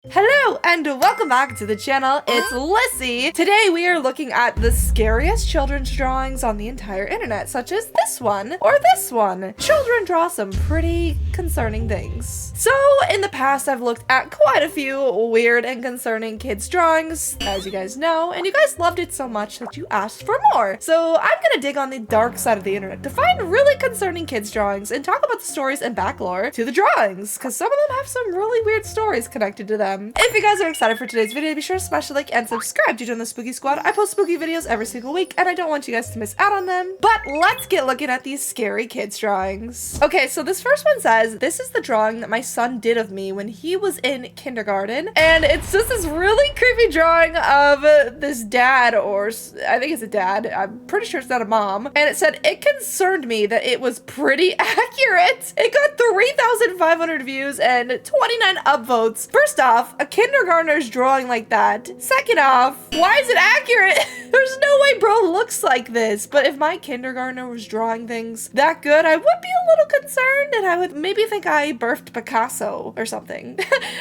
Hello and welcome back to the channel. It's Lyssy. Today we are looking at the scariest children's drawings on the entire internet, such as this one or this one. Children draw some pretty concerning things. So in the past I've looked at quite a few weird and concerning kids drawings, as you guys know, and you guys loved it so much that you asked for more. So I'm gonna dig on the dark side of the internet to find really concerning kids drawings and talk about the stories and back lore to the drawings, because some of them have some really weird stories connected to them. If you guys are excited for today's video, be sure to smash the like and subscribe to join the spooky squad. I post spooky videos every single week and I don't want you guys to miss out on them. But let's get looking at these scary kids drawings. Okay, so this first one says, this is the drawing that my son did of me when he was in kindergarten. And it's just this really creepy drawing of this dad, or I think it's a dad. I'm pretty sure it's not a mom. And it said, it concerned me that it was pretty accurate. It got 3,500 views and 29 upvotes. First off, a kindergartner's drawing like that. Second off, why is it accurate? There's no way bro looks like this. But if my kindergartner was drawing things that good, I would be a little concerned and I would maybe think I birthed Picasso or something.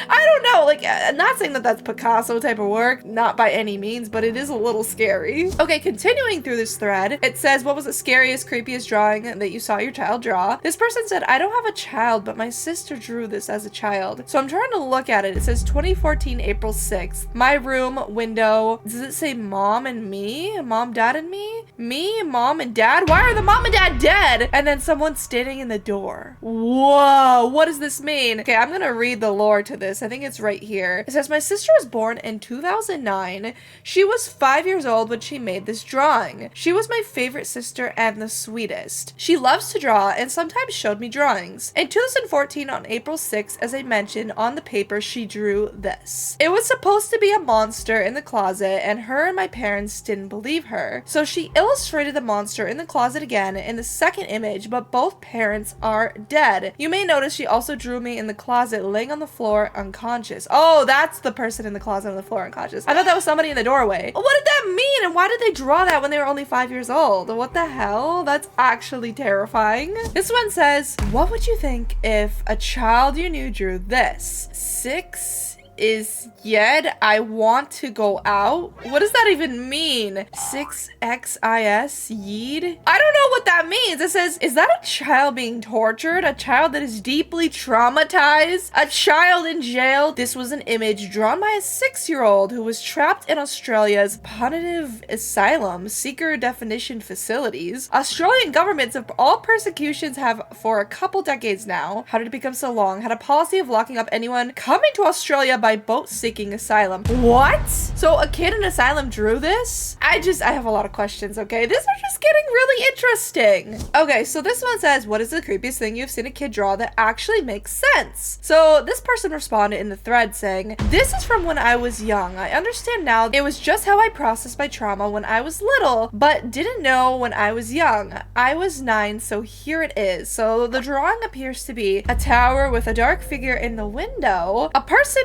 I don't know, like, I'm not saying that that's Picasso type of work, not by any means, but it is a little scary. Okay, continuing through this thread, it says, what was the scariest, creepiest drawing that you saw your child draw? This person said, I don't have a child, but my sister drew this as a child. So I'm trying to look at it. It says 2014, April 6th. My room, window. Does it say mom and me? Mom, dad, and me? Me, mom, and dad? Why are the mom and dad dead? And then someone standing in the door. Whoa, what does this mean? Okay, I'm gonna read the lore to this. I think it's right here. It says, my sister was born in 2009. She was 5 years old when she made this drawing. She was my favorite sister and the sweetest. She loves to draw and sometimes showed me drawings. In 2014, on April 6th, as I mentioned, on the paper, she drew this. It was supposed to be a monster in the closet and her and my parents didn't believe her. So she illustrated the monster in the closet again in the second image, but both parents are dead. You may notice she also drew me in the closet laying on the floor unconscious. Oh, that's the person in the closet on the floor unconscious. I thought that was somebody in the doorway. What did that mean? And why did they draw that when they were only 5 years old? What the hell? That's actually terrifying. This one says, what would you think if a child you knew drew this? 6 is yet I want to go out. What does that even mean? 6xis yeed? I don't know what that means. It says, is that a child being tortured? A child that is deeply traumatized? A child in jail? This was an image drawn by a 6-year-old who was trapped in Australia's punitive asylum seeker definition facilities. Australian governments of all persecutions have for a couple decades now. How did it become so long? Had a policy of locking up anyone coming to Australia by boat seeking asylum. What? So a kid in asylum drew this? I have a lot of questions, okay? This is just getting really interesting. Okay, so this one says, what is the creepiest thing you've seen a kid draw that actually makes sense? So this person responded in the thread saying, this is from when I was young. I understand now it was just how I processed my trauma when I was little, but didn't know when I was young. I was 9, so here it is. So the drawing appears to be a tower with a dark figure in the window, a person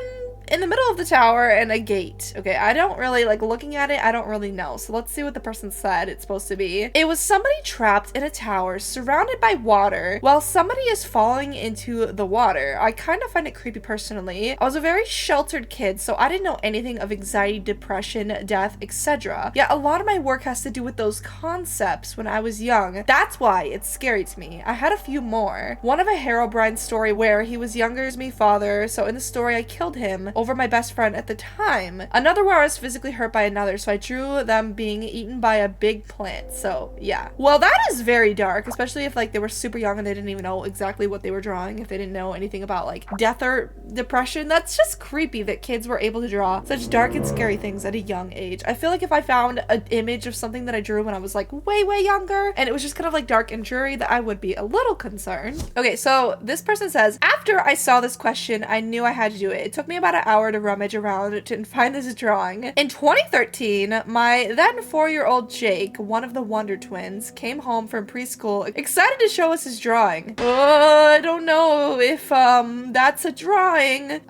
in the middle of the tower, and a gate. Okay, I don't really, like, looking at it, I don't really know. So let's see what the person said it's supposed to be. It was somebody trapped in a tower surrounded by water while somebody is falling into the water. I kind of find it creepy personally. I was a very sheltered kid, so I didn't know anything of anxiety, depression, death, etc. Yet a lot of my work has to do with those concepts when I was young. That's why it's scary to me. I had a few more. One of a Herobrine story where he was younger as me father, so in the story I killed him over my best friend at the time. Another where I was physically hurt by another, so I drew them being eaten by a big plant. So yeah. Well, that is very dark, especially if like they were super young and they didn't even know exactly what they were drawing, if they didn't know anything about like death or depression. That's just creepy that kids were able to draw such dark and scary things at a young age. I feel like if I found an image of something that I drew when I was like way younger and it was just kind of like dark and dreary, that I would be a little concerned. Okay, so this person says, after I saw this question, I knew I had to do it. It took me about an hour to rummage around to find this drawing. In 2013, my then 4-year-old Jake, one of the Wonder Twins, came home from preschool excited to show us his drawing. I don't know if that's a drawing.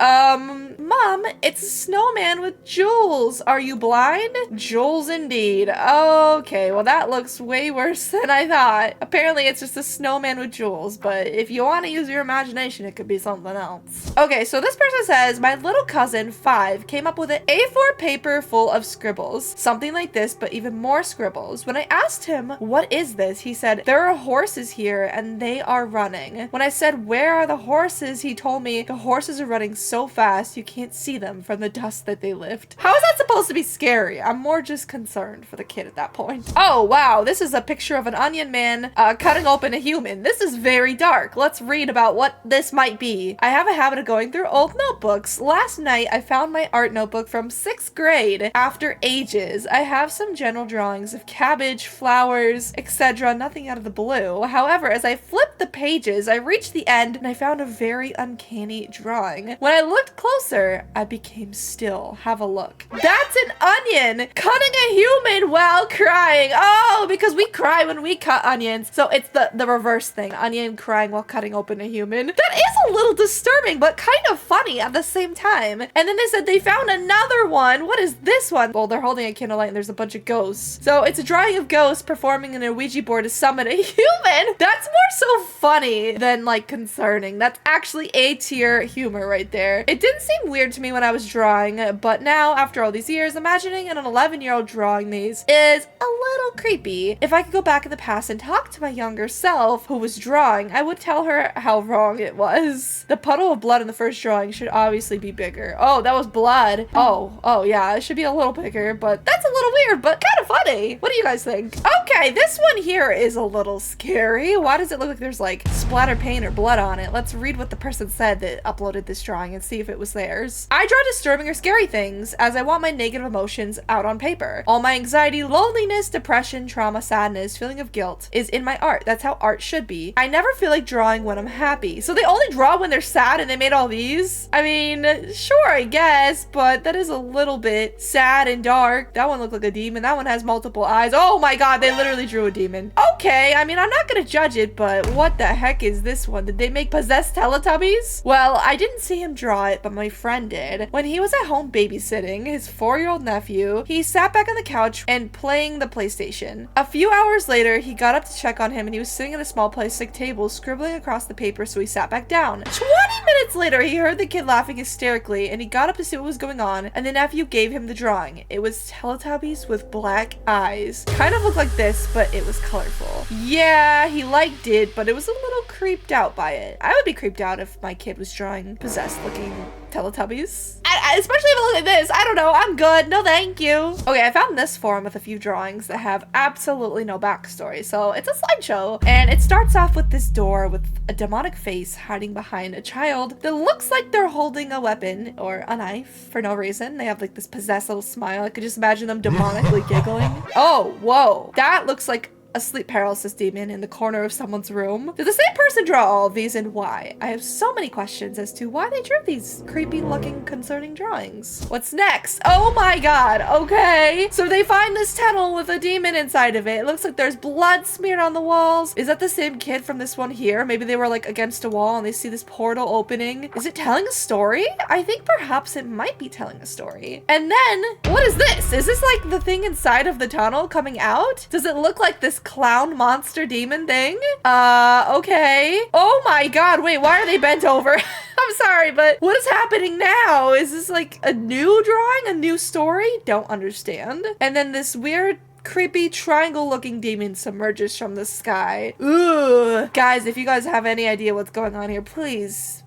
Mom, it's a snowman with jewels. Are you blind? Jewels indeed. Okay, well that looks way worse than I thought. Apparently it's just a snowman with jewels, but if you want to use your imagination, it could be something else. Okay, so this person says, my little cousin, 5, came up with an A4 paper full of scribbles. Something like this, but even more scribbles. When I asked him, what is this? He said, there are horses here and they are running. When I said, where are the horses? He told me the horses are running so fast you can't see them from the dust that they lift. How is that supposed to be scary? I'm more just concerned for the kid at that point. Oh, wow. This is a picture of an onion man cutting open a human. This is very dark. Let's read about what this might be. I have a habit of going through old notebooks. Last night, I found my art notebook from 6th grade after ages. I have some general drawings of cabbage, flowers, etc. Nothing out of the blue. However, as I flipped the pages, I reached the end and I found a very uncanny drawing. When I looked closer, I became still. Have a look. That's an onion cutting a human while crying. Oh, because we cry when we cut onions. So it's the reverse thing. Onion crying while cutting open a human. That is a little disturbing, but kind of funny at the same time. And then they said they found another one. What is this one? Well, they're holding a candlelight and there's a bunch of ghosts. So it's a drawing of ghosts performing in a Ouija board to summon a human. That's more so funny than like concerning. That's actually A-tier humor right there. It didn't seem weird to me when I was drawing, but now after all these years, imagining an 11-year-old drawing these is a little creepy. If I could go back in the past and talk to my younger self who was drawing, I would tell her how wrong it was. The puddle of blood in the first drawing should obviously be bigger. Oh, that was blood. Oh yeah, it should be a little bigger, but that's a little weird, but kind of funny. What do you guys think? Okay, this one here is a little scary. Why does it look like there's like splatter paint or blood on it? Let's read what the person said that uploaded this drawing and see if it was theirs. I draw disturbing or scary things as I want my negative emotions out on paper. All my anxiety, loneliness, depression, trauma, sadness, feeling of guilt is in my art. That's how art should be. I never feel like drawing when I'm happy. So they only draw when they're sad and they made all these? I mean, sure, I guess, but that is a little bit sad and dark. That one looked like a demon. That one has multiple eyes. Oh my god, they literally drew a demon. Okay, I mean, I'm not gonna judge it, but what the heck is this one? Did they make possessed Teletubbies? Well, I didn't see him draw it, but my friend did. When he was at home babysitting his 4-year-old nephew, he sat back on the couch and playing the PlayStation. A few hours later, he got up to check on him and he was sitting at a small plastic table scribbling across the paper, so he sat back down. 20 minutes later, he heard the kid laughing hysterically and he got up to see what was going on, and the nephew gave him the drawing. It was Teletubbies with black eyes. Kind of looked like this, but it was colorful. Yeah, he liked it, but it was a little creeped out by it. I would be creeped out if my kid was drawing possessed looking Teletubbies. Especially if it looked like this. I don't know. I'm good. No, thank you. Okay, I found this forum with a few drawings that have absolutely no backstory. So it's a slideshow, and it starts off with this door with a demonic face hiding behind a child that looks like they're holding a weapon or a knife for no reason. They have like this possessed little smile. I could just imagine them demonically giggling. Oh, whoa. That looks like a sleep paralysis demon in the corner of someone's room. Did the same person draw all of these and why? I have so many questions as to why they drew these creepy looking concerning drawings. What's next? Oh my god, okay. So they find this tunnel with a demon inside of it. It looks like there's blood smeared on the walls. Is that the same kid from this one here? Maybe they were like against a wall and they see this portal opening. Is it telling a story? I think perhaps it might be telling a story. And then, what is this? Is this like the thing inside of the tunnel coming out? Does it look like this clown monster demon thing? Okay. Oh my god, wait, why are they bent over? I'm sorry, but what is happening now? Is this like a new drawing, a new story? Don't understand. And then this weird creepy triangle looking demon submerges from the sky. Ugh. Guys, if you guys have any idea what's going on here, please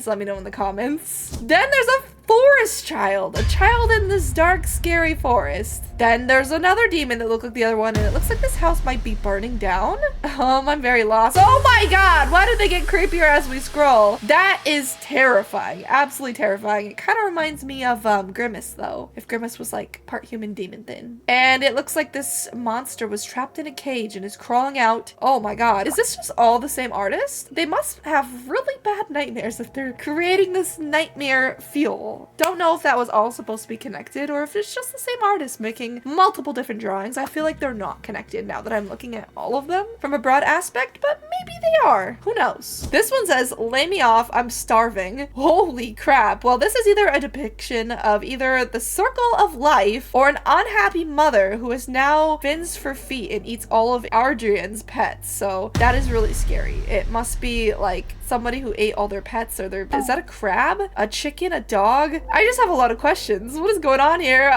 let me know in the comments. Then there's a forest child, a child in this dark, scary forest. Then there's another demon that looked like the other one, and it looks like this house might be burning down. I'm very lost. Oh my god, why did they get creepier as we scroll? That is terrifying, absolutely terrifying. It kind of reminds me of Grimace though, if Grimace was like part human demon thing. And it looks like this monster was trapped in a cage and is crawling out. Oh my god, is this just all the same artist? They must have really bad nightmares if they're creating this nightmare fuel. all. Don't know if that was all supposed to be connected or if it's just the same artist making multiple different drawings. I feel like they're not connected now that I'm looking at all of them from a broad aspect, but maybe they are. Who knows? This one says, lay me off, I'm starving. Holy crap. Well, this is either a depiction of either the circle of life or an unhappy mother who is now fins for feet and eats all of Adrian's pets. So that is really scary. It must be like somebody who ate all their pets, or is that a crab? A chicken? A dog? I just have a lot of questions. What is going on here?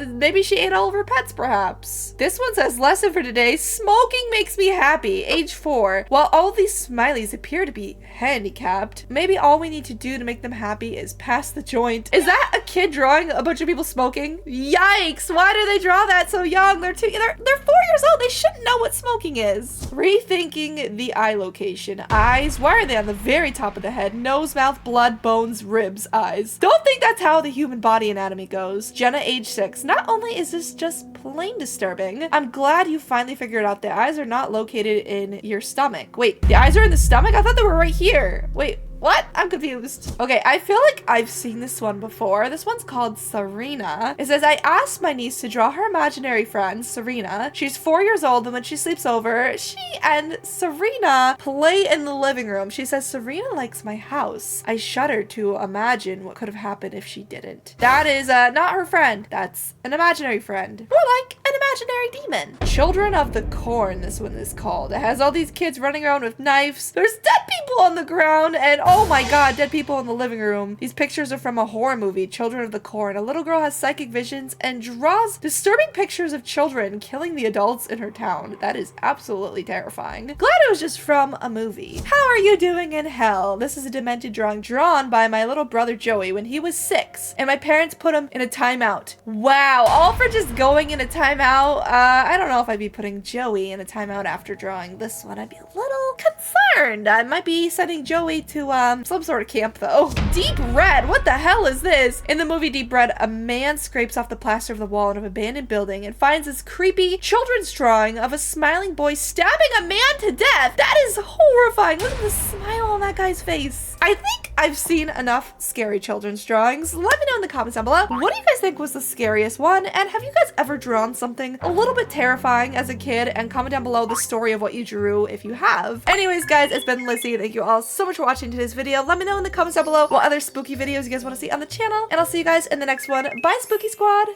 Maybe she ate all of her pets, perhaps. This one says, lesson for today, smoking makes me happy, age 4. While all these smileys appear to be handicapped, maybe all we need to do to make them happy is pass the joint. Is that a kid drawing a bunch of people smoking? Yikes, why do they draw that so young? They're 4 years old. They shouldn't know what smoking is. Rethinking the eye location. Eyes, why are they on the very top of the head? Nose, mouth, blood, bones, ribs, eyes. Don't think that's how the human body anatomy goes. Jenna, age 6. Not only is this just plain disturbing, I'm glad you finally figured out the eyes are not located in your stomach. Wait, the eyes are in the stomach? I thought they were right here. Wait, what? I'm confused. Okay, I feel like I've seen this one before. This one's called Serena. It says, I asked my niece to draw her imaginary friend, Serena. She's 4 years old, and when she sleeps over, she and Serena play in the living room. She says, Serena likes my house. I shuddered to imagine what could have happened if she didn't. That is not her friend. That's an imaginary friend. More like an imaginary demon. Children of the Corn, this one is called. It has all these kids running around with knives. There's dead people on the ground, and oh my god, dead people in the living room. These pictures are from a horror movie, Children of the Corn. A little girl has psychic visions and draws disturbing pictures of children killing the adults in her town. That is absolutely terrifying. Glad it was just from a movie. How are you doing in hell? This is a demented drawing drawn by my little brother Joey when he was 6, and my parents put him in a timeout. Wow, all for just going in a timeout. I don't know if I'd be putting Joey in a timeout after drawing this one. I'd be a little concerned. I might be sending Joey to some sort of camp though. Deep Red, what the hell is this? In the movie Deep Red, a man scrapes off the plaster of the wall of an abandoned building and finds this creepy children's drawing of a smiling boy stabbing a man to death. That is horrifying. Look at the smile on that guy's face. I think I've seen enough scary children's drawings. Let me know in the comments down below. What do you guys think was the scariest one? And have you guys ever drawn something a little bit terrifying as a kid? And comment down below the story of what you drew if you have. Anyways, guys, it's been Lyssy. Thank you all so much for watching today's video. Let me know in the comments down below what other spooky videos you guys want to see on the channel. And I'll see you guys in the next one. Bye, Spooky Squad!